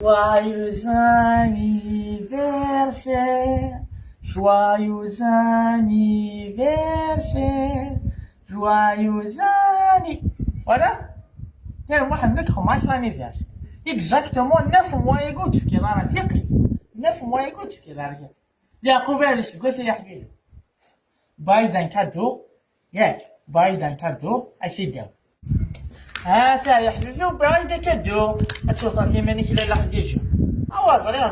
Joyeux anniversaire, joyeux anniversaire, joyeux Voilà. يا محمد خماش l'anniversaire. Exactement 9 mois يقعد في كدار تيقيس. 9 mois يقعد في كدار. يعقوب علاش قلت يا حبيبي. باي دان كادو ياك باي دان كادو اش يداو. هاتا يا حبيبي وباي دان كادو. تشوف في مانيش لا خديجه.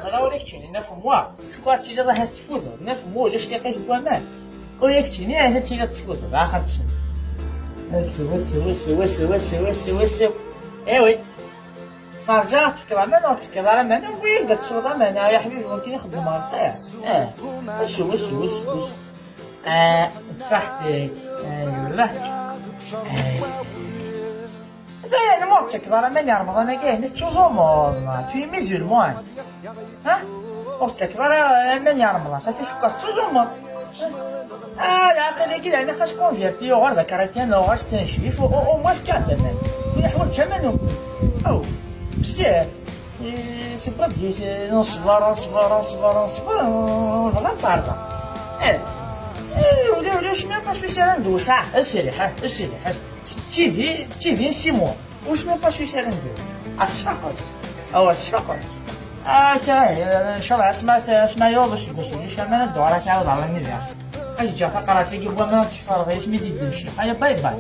زرا وليك تشيني 9 mois. شكون اللي راه تفوز 9 mois لاش لقيت بوامان. وياك تشيني هذا اللي تفوز اخر شيء. وسي ايوي رجعت تفكر انا تفكر انا وين قلت شو انا يا حبيبي ممكن يخدم على الخير وش بصحتك لا زي انا موتك ترى ماني رمضان كاين توزومون تي ميزولمون ها موتك ترى ماني رمضان صافي شكر توزومون العقل كده انا خاص كونفيرتي غير ذكرتين لو غاش تنشوف او ما فكات انا كل حوايج جمالهم او بزاف سي با بيي نصبر فلا نطاردا ولا شنو با شوي سير ندوش السريح تي في 6 موا واش ما با شوي سير ندوش الصفاقس او الصفاقس كاين ان شاء الله اسمع يوضش باش انا الدوره تعاود على النيفيرس اش جا فقراتي قبل ما تفطر غير سميتي تمشي هيا باي باي